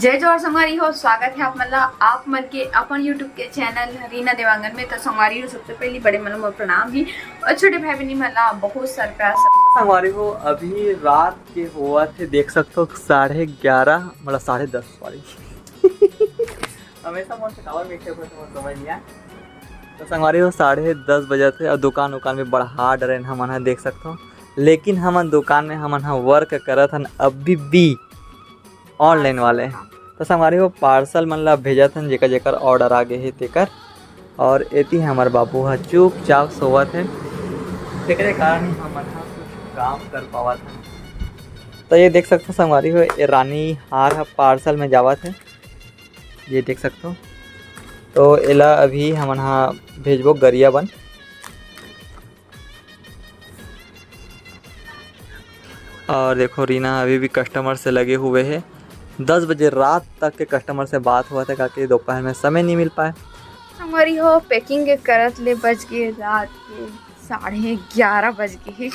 जय जोहर संगवारी हो। स्वागत है आप मन के अपन यूट्यूब के चैनल रीना देवांगन में। तो संगवारी हो सबसे पहले बड़े मनों में प्रणाम भी और छोटे भाई बहनी मला बहुत सारे प्यार। संगवारी हो अभी रात के हुआ थे, देख सकते हो 11:30 मतलब 10:30 सॉरी हमेशा मन से कावर मीठे को समझ नहीं आया। तो संगवारी हो 10:30 बजे थे और दुकान भी बढ़ा डरे हम देख सकते हो, लेकिन हम दुकान में हम वर्क करत हन अभी भी ऑनलाइन वाले। तो हमारे वो पार्सल मतलब भेजा था जेकर जेकर ऑर्डर आगे है तेकर, और एती हमारे बाबू हा चुपचाप सोवत है, तेरे कारण ही हम कुछ काम कर पावा था। तो ये देख सकते हो संगवारी हो ये रानी हार पार्सल में जावा थे, ये देख सकते हो। तो एला अभी हम भेजबो गरिया बन। और देखो रीना अभी भी कस्टमर से लगे हुए हैं। 10 बजे रात तक के कस्टमर से बात हुआ था कि दोपहर में समय नहीं मिल पाए। हमारी हो पैकिंग के करत ले बज गए रात के 11:30 बज गए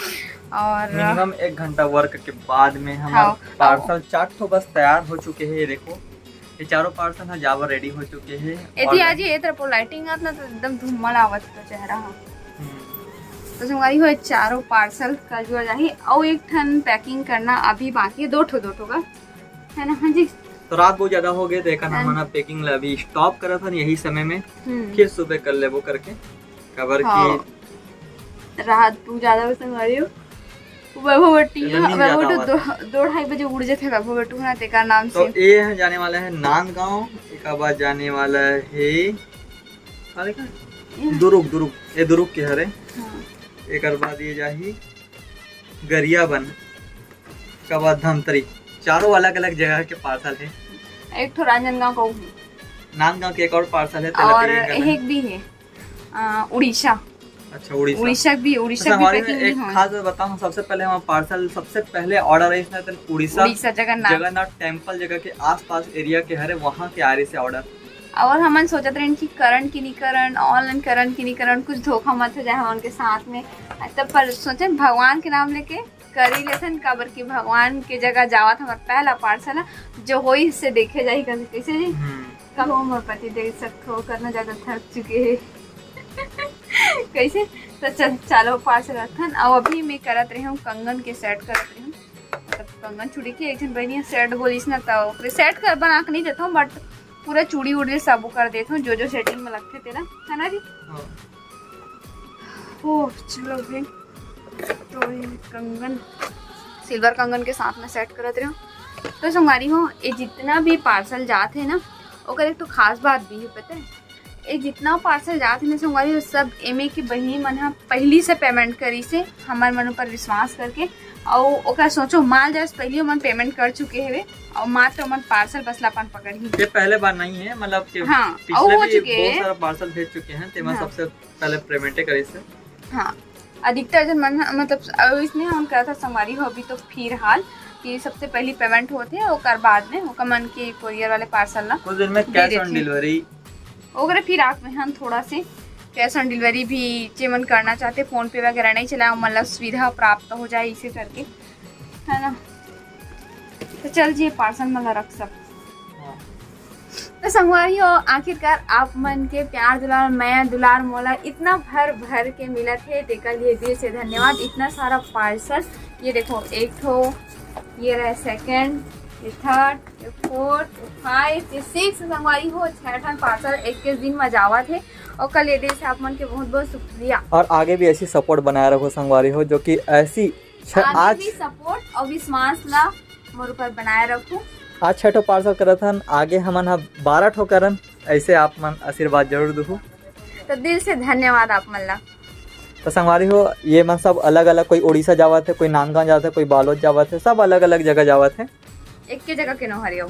और मिनिमम 1 घंटा वर्क के बाद में हमारे पार्सल 4 तो बस तैयार हो चुके हैं। ये देखो ये चारों पार्सल है जावा रेडी हो चुके हैं। एती आज ये तरफ लाइटिंग आत ना तो एकदम धुम्मल आवत तो चेहरा हा। तो हमारी हो चारों पार्सल का जो जाही और एक ठन पैकिंग करना अभी बाकी है, दो ठो का है ना। हाँ जी, तो रात बहुत ज्यादा हो गए तो हमारा पैकिंग अभी स्टॉप करा था यही समय में, फिर सुबह कर ले वो करके कवर की रात बहुत ज्यादा संगवारी हो। वैभव बट्टी 2-2:30 बजे उड़ जाते वैभव बट्टू ना तेका नाम से। तो ये जाने वाला है नांदगांव, एक बाद जाने वाला है दुरुक ये दुरुक के हरे। एक बाद ये जाही गरिया बन का बाद धमतरी, चारों अलग अलग जगह के पार्सल है। एक तो राजनांदगांव का नांदगांव के एक और पार्सल है और एक भी है उड़ीसा। अच्छा उड़ीसा भी पैकिंग एक खास बताऊं, सबसे पहले हम पार्सल सबसे पहले ऑर्डर है इसने उड़ीसा जगन्नाथ टेम्पल जगह के आसपास एरिया के हरे वहाँ के आरे से ऑर्डर। और हमन सोचत रहे कि करण की नहीं करण ऑनलाइन करण की नहीं करण कुछ धोखा मत हो जाए हम उनके साथ में। तब पर सोचे भगवान के नाम लेके करी लेथन काबर की भगवान के जगह जावत हमारा पहला पार्सल जो हो इससे देखे जाही कैसे जी कब उम्र पति देख सकते करना ज्यादा थक चुके हैं कैसे। तो चलो पार्सल रखन। और अभी मैं करत रही हूँ कंगन के सेट करत रही हूँ। मतलब कंगन चूड़ी की एक बढ़िया सेट बोलीस ना तो सेट कर बना के नहीं देता हूँ, बट पूरा चूड़ी उड़ी सब कर देता हूँ जो सेटिंग में लगते तेरा है ना जी। ओह चलो भाई, तो कंगन सिल्वर कंगन के साथ में सेट करत रही हूँ। तो संगवारी हो ये जितना भी पार्सल जाते हैं ना ओकर एक तो खास बात भी है पता है, ये जितना पार्सल जाते हैं संगवारी हो सब एमे की बहनी मन पहली से पेमेंट करी से हमारे मन पर विश्वास करके और ओकर सोचो माल जब पहले मन पेमेंट कर चुके हैं और मात्र मन पार्सल बसलापन पकड़ ही। ये पहले बार नहीं है, मतलब कि हाँ पिछले भी बहुत सारा पार्सल भेज चुके हैं तेमा सबसे पहले पेमेंट करी से। हाँ अधिकतर जन मन मतलब इसने हम कहा था संगवारी हो अभी तो फिर हाल कि सबसे पहली पेमेंट होते है और बाद में ओकर मन के कोरियर वाले पार्सल ना कुछ दिन में कैश ऑन डिलीवरी ओकरे फिर आप में हम थोड़ा से कैश ऑन डिलीवरी भी जेमन करना चाहते फोन पे वगैरह नहीं चलाओ मतलब सुविधा प्राप्त हो जाए इसे करके है ना। तो चल जी पार्सल मतलब रख सब। तो संगवारी हो आखिरकार आप मन के प्यार दुलार मैं दुलार मोला इतना भर के मिला थे देखा लिए दिल से धन्यवाद। इतना सारा पार्सल ये देखो एक तो ये रहा सेकंड, ये थर्ड, ये फोर्थ, ये 5, ये 6 संगवारी हो 6 पार्सल एक के दिन में जावा थे और कल ये से आप मन के बहुत बहुत शुक्रिया। और आगे भी ऐसी सपोर्ट बनाए रखो संगवारी हो, जो कि ऐसी आज भी सपोर्ट और विश्वास ला मोर ऊपर बनाए रखो। आज 6 पार्सल करत हन, आगे हमन 12 ठो करन, ऐसे आप मन आशीर्वाद जरूर दू। तो दिल से धन्यवाद आप मन ला। तो संगवारी हो ये मन सब अलग अलग, कोई उड़ीसा जावत है, कोई नांदगांव जावत है, कोई बालोद जावत है, सब अलग अलग जगह जावत है। एक के जगह के नो हरियो।